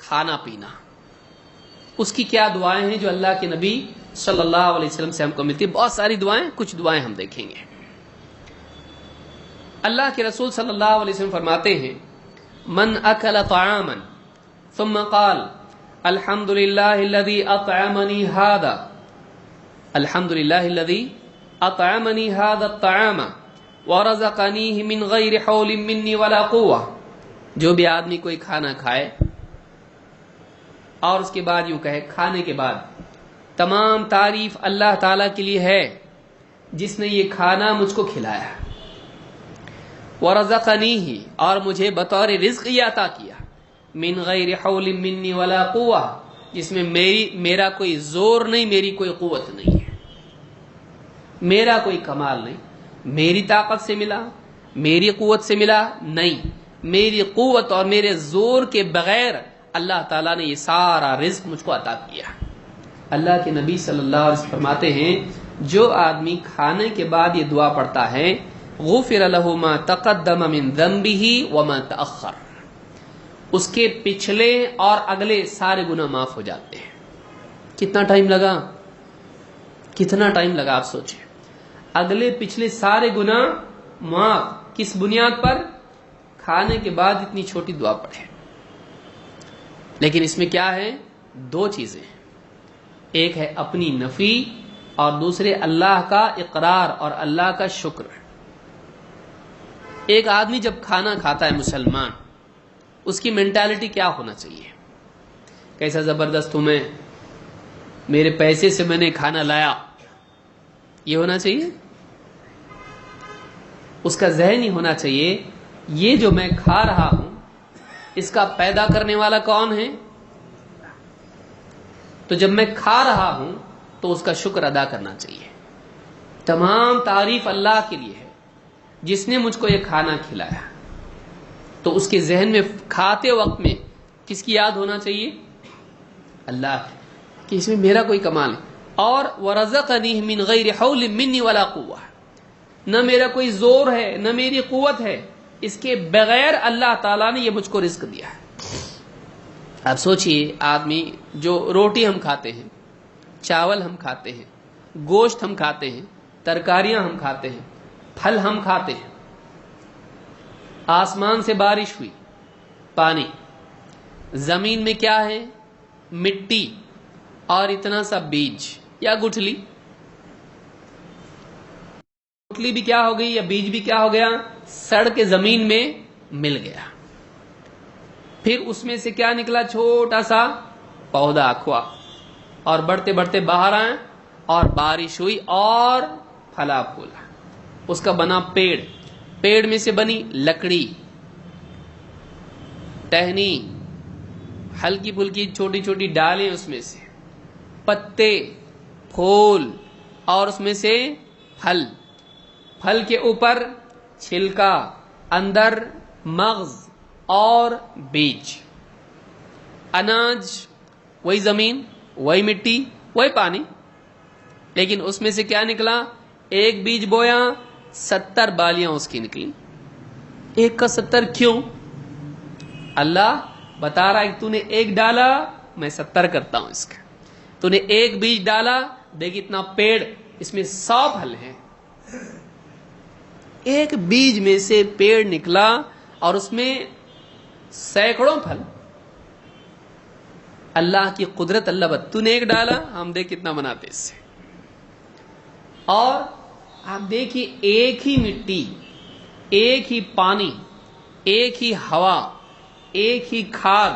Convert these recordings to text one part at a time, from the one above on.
کھانا پینا، اس کی کیا دعائیں ہیں جو اللہ کے نبی صلی اللہ علیہ وسلم سے ہم کو ملتی ہے؟ بہت ساری دعائیں، کچھ دعائیں ہم دیکھیں گے۔ اللہ کے رسول صلی اللہ علیہ وسلم فرماتے ہیں من اکل طعاما ثم قال الحمد للہ الذی اطعمنی ھذا، الحمد للہ الذی اطعمنی ھذا الطعام ورزقنیہ من غیر حول منی ولا قوہ، جو بھی آدمی کوئی کھانا کھائے اور اس کے بعد یوں کہے، کھانے کے بعد تمام تعریف اللہ تعالیٰ کے لیے ہے جس نے یہ کھانا مجھ کو کھلایا، ورزقنیہ، اور مجھے بطور رزق یہ عطا کیا، من غیر حول منی ولا قوہ، جس میں میرا کوئی زور نہیں، میری کوئی قوت نہیں ہے، میرا کوئی کمال نہیں، میری طاقت سے ملا، میری قوت سے ملا نہیں، میری قوت اور میرے زور کے بغیر اللہ تعالیٰ نے یہ سارا رزق مجھ کو عطا کیا۔ اللہ کے نبی صلی اللہ علیہ وسلم فرماتے ہیں جو آدمی کھانے کے بعد یہ دعا پڑھتا ہے غفر لہ ما تقدم من ذنبہ وما تأخر، اس کے پچھلے اور اگلے سارے گناہ معاف ہو جاتے ہیں۔ کتنا ٹائم لگا؟ کتنا ٹائم لگا آپ سوچیں، اگلے پچھلے سارے گناہ معاف، کس بنیاد پر؟ کھانے کے بعد اتنی چھوٹی دعا پڑھے۔ لیکن اس میں کیا ہے؟ دو چیزیں، ایک ہے اپنی نفی اور دوسرے اللہ کا اقرار اور اللہ کا شکر۔ ایک آدمی جب کھانا کھاتا ہے مسلمان، اس کی مینٹالٹی کیا ہونا چاہیے؟ کیسا زبردست ہوں میں، میرے پیسے سے میں نے کھانا لایا، یہ ہونا چاہیے؟ اس کا ذہن ہی ہونا چاہیے یہ جو میں کھا رہا ہوں اس کا پیدا کرنے والا کون ہے؟ تو جب میں کھا رہا ہوں تو اس کا شکر ادا کرنا چاہیے۔ تمام تعریف اللہ کے لیے ہے جس نے مجھ کو یہ کھانا کھلایا، تو اس کے ذہن میں کھاتے وقت میں کس کی یاد ہونا چاہیے؟ اللہ کہ اس میں میرا کوئی کمال نہیں۔ اور وَرَزَقَنِي مِنْ غَيْرِ حَوْلٍ مِّنِّي وَلَا قُوَّةٍ، نہ میرا کوئی زور ہے نہ میری قوت ہے، اس کے بغیر اللہ تعالیٰ نے یہ مجھ کو رزق دیا ہے۔ اب سوچئے آدمی جو روٹی ہم کھاتے ہیں، چاول ہم کھاتے ہیں، گوشت ہم کھاتے ہیں، ترکاریاں ہم کھاتے ہیں، پھل ہم کھاتے ہیں، آسمان سے بارش ہوئی، پانی، زمین میں کیا ہے؟ مٹی اور اتنا سا بیج یا گٹھلی، گٹھلی بھی کیا ہو گئی یا بیج بھی کیا ہو گیا؟ سڑ کے زمین میں مل گیا، پھر اس میں سے کیا نکلا؟ چھوٹا سا پودا کھوا، اور بڑھتے بڑھتے باہر آئے اور بارش ہوئی اور پھلا پھولا، اس کا بنا پیڑ، پیڑ میں سے بنی لکڑی، ٹہنی، ہلکی پھلکی چھوٹی چھوٹی ڈالیں، اس میں سے پتے، پھول، اور اس میں سے پھل، پھل کے اوپر چھلکا، اندر مغز اور بیج، اناج وہی زمین، وہی مٹی، وہی پانی، لیکن اس میں سے کیا نکلا؟ ایک بیج بویا، 70 بالیاں اس کی نکلی۔ ایک کا 70 کیوں؟ اللہ بتا رہا ہے کہ تو نے ایک ڈالا، میں 70 کرتا ہوں اس کا۔ تو نے ایک بیج ڈالا، دیکھ اتنا پیڑ، اس میں 100 پھل ہیں۔ ایک بیج میں سے پیڑ نکلا اور اس میں سینکڑوں پھل۔ اللہ کی قدرت، اللہ بت تو نے ایک ڈالا، ہم دیکھ کتنا بناتے اس سے۔ اور آپ دیکھیے ایک ہی مٹی، ایک ہی پانی، ایک ہی ہوا، ایک ہی کھاد،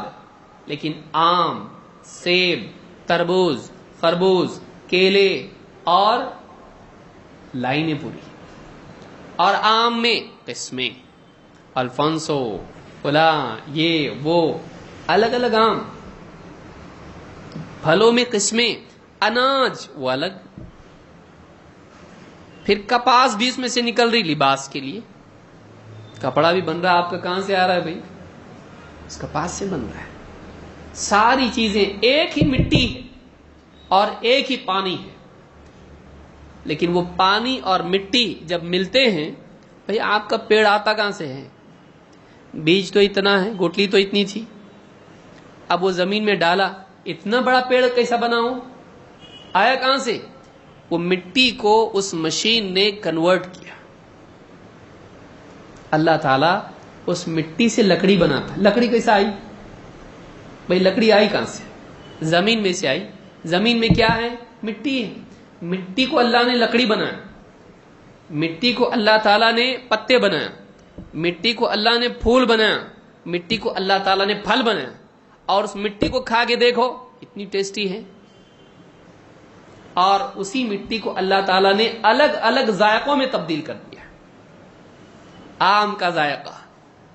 لیکن آم، سیب، تربوز، خربوز، کیلے اور لائنیں پوری، اور آم میں قسمیں، الفانسو، فلاں، یہ وہ، الگ الگ آم، پھلوں میں قسمیں، اناج وہ الگ، پھر کپاس بھی اس میں سے نکل رہی لباس کے لیے، کپڑا بھی بن رہا ہے آپ کا، کہاں سے آ رہا ہے بھائی؟ اس کپاس سے بن رہا ہے۔ ساری چیزیں ایک ہی مٹی ہے اور ایک ہی پانی ہے، لیکن وہ پانی اور مٹی جب ملتے ہیں، بھئی آپ کا پیڑ آتا کہاں سے ہے؟ بیج تو اتنا ہے، گٹلی تو اتنی تھی، اب وہ زمین میں ڈالا, اتنا بڑا پیڑ کیسا بنا ہو, آیا کہاں سے؟ وہ مٹی کو اس مشین نے کنورٹ کیا. اللہ تعالیٰ اس مٹی سے لکڑی بناتا. لکڑی کیسا آئی بھائی؟ لکڑی آئی کہاں سے؟ زمین میں سے آئی. زمین میں کیا ہے؟ مٹی ہے. مٹی کو اللہ نے لکڑی بنایا, مٹی کو اللہ تعالیٰ نے پتے بنایا, مٹی کو اللہ نے پھول بنایا, مٹی کو اللہ تعالیٰ نے پھل بنایا, اور اس مٹی کو کھا کے دیکھو اتنی ٹیسٹی ہے. اور اسی مٹی کو اللہ تعالیٰ نے الگ الگ ذائقوں میں تبدیل کر دیا. آم کا ذائقہ,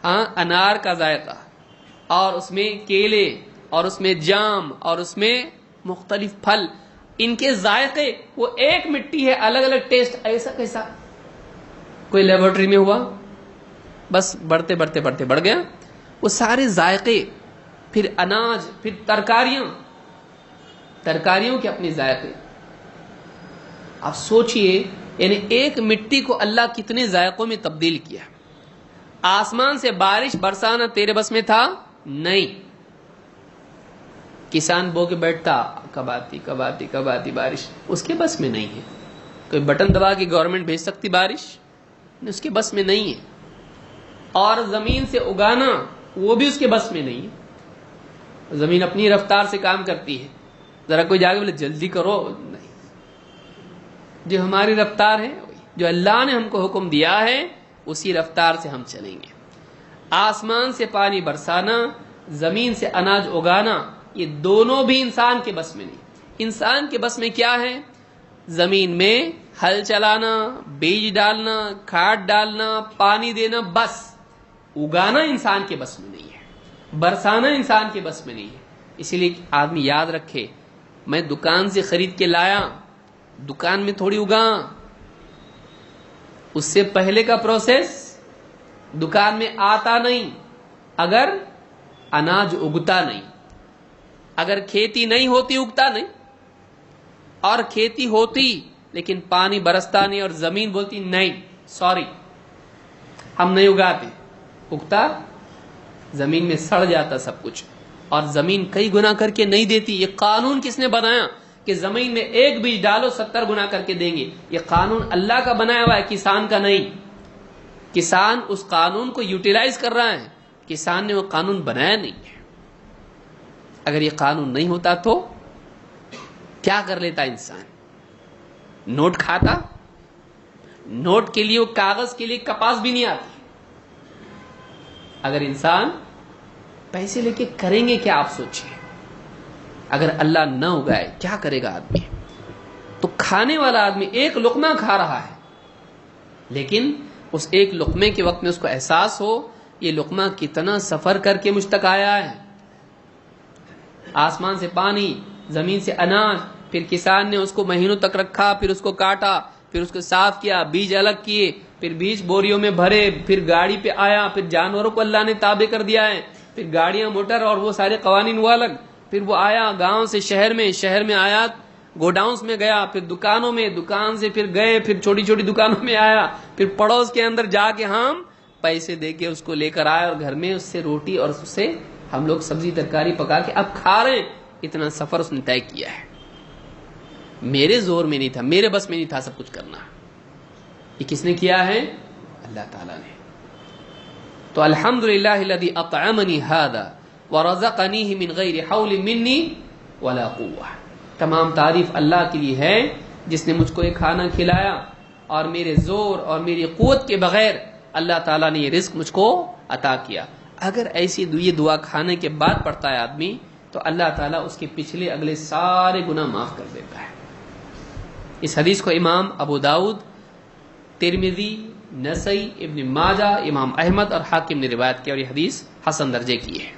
ہاں انار کا ذائقہ, اور اس میں کیلے, اور اس میں جام, اور اس میں مختلف پھل, ان کے ذائقے. وہ ایک مٹی ہے, الگ الگ ٹیسٹ. ایسا کیسا کوئی لیبورٹری میں ہوا؟ بس بڑھتے بڑھتے بڑھتے بڑھ گیا. وہ سارے ذائقے, پھر اناج, پھر ترکاریوں کے اپنے ذائقے. آپ سوچئے, یعنی ایک مٹی کو اللہ کتنے ذائقوں میں تبدیل کیا. آسمان سے بارش برسانا تیرے بس میں تھا؟ نہیں. کسان بو کے بیٹھتا, کب آتی بارش, اس کے بس میں نہیں ہے. کوئی بٹن دبا کے گورنمنٹ بھیج سکتی بارش؟ اس کے بس میں نہیں ہے. اور زمین سے اگانا, وہ بھی اس کے بس میں نہیں ہے. زمین اپنی رفتار سے کام کرتی ہے. ذرا کوئی جا کے بولے جلدی کرو, نہیں. جو ہماری رفتار ہے, جو اللہ نے ہم کو حکم دیا ہے, اسی رفتار سے ہم چلیں گے. آسمان سے پانی برسانا, زمین سے اناج اگانا, یہ دونوں بھی انسان کے بس میں نہیں. انسان کے بس میں کیا ہے؟ زمین میں ہل چلانا, بیج ڈالنا, کھاد ڈالنا, پانی دینا, بس. اگانا انسان کے بس میں نہیں ہے, برسانا انسان کے بس میں نہیں ہے. اسی لیے آدمی یاد رکھے, میں دکان سے خرید کے لایا, دکان میں تھوڑی اگا, اس سے پہلے کا پروسیس دکان میں آتا نہیں. اگر اناج اگتا نہیں, اگر کھیتی نہیں ہوتی اگتا نہیں, اور کھیتی ہوتی لیکن پانی برستا نہیں, اور زمین بولتی نہیں سوری ہم نہیں اگاتے, اگتا, زمین میں سڑ جاتا سب کچھ. اور زمین کئی گنا کر کے نہیں دیتی. یہ قانون کس نے بنایا کہ زمین میں ایک بیج ڈالو 70 گنا کر کے دیں گے؟ یہ قانون اللہ کا بنایا ہوا ہے, کسان کا نہیں. کسان اس قانون کو یوٹیلائز کر رہا ہے, کسان نے وہ قانون بنایا نہیں ہے. اگر یہ قانون نہیں ہوتا تو کیا کر لیتا انسان؟ نوٹ کھاتا. نوٹ کے لیے, وہ کاغذ کے لیے کپاس بھی نہیں آتی. اگر انسان پیسے لے کے کریں گے کیا, آپ سوچئے. اگر اللہ نہ اگائے کیا کرے گا آدمی؟ تو کھانے والا آدمی ایک لقمہ کھا رہا ہے, لیکن اس ایک لقمے کے وقت میں اس کو احساس ہو یہ لقمہ کتنا سفر کر کے مجھ تک آیا ہے. آسمان سے پانی, زمین سے اناج, پھر کسان نے اس کو مہینوں تک رکھا, پھر اس کو کاٹا, پھر اس کو صاف کیا, بیج الگ کیے, پھر بیج بوریوں میں بھرے, پھر گاڑی پہ آیا, پھر جانوروں کو اللہ نے تابع کر دیا ہے, پھر گاڑیاں, موٹر اور وہ سارے قوانین وہ الگ, پھر وہ آیا گاؤں سے شہر میں آیا, گوڈاؤنز میں گیا, پھر دکانوں میں, دکان سے پھر گئے, پھر چھوٹی چھوٹی دکانوں میں آیا, پھر پڑوس کے اندر جا کے ہم پیسے دے کے اس کو لے کر آئے, اور گھر میں اس سے روٹی اور اس سے ہم لوگ سبزی ترکاری پکا کے اب کھا رہے ہیں. اتنا سفر اس نے طے کیا ہے. میرے زور میں نہیں تھا, میرے بس میں نہیں تھا سب کچھ کرنا. یہ کس نے کیا ہے؟ اللہ تعالیٰ نے. تو الحمدللہ الذی اطعمنی ھذا ورزقنیہ من غیر حول منی ولا قوہ. تمام تعریف اللہ کے لیے ہے جس نے مجھ کو یہ کھانا کھلایا, اور میرے زور اور میری قوت کے بغیر اللہ تعالیٰ نے یہ رزق مجھ کو عطا کیا. اگر ایسی یہ دعا کھانے کے بعد پڑھتا ہے آدمی, تو اللہ تعالیٰ اس کے پچھلے اگلے سارے گناہ معاف کر دیتا ہے. اس حدیث کو امام ابو داؤد, ترمذی, نسائی, ابن ماجہ, امام احمد اور حاکم نے روایت کیا, اور یہ حدیث حسن درجے کی ہے.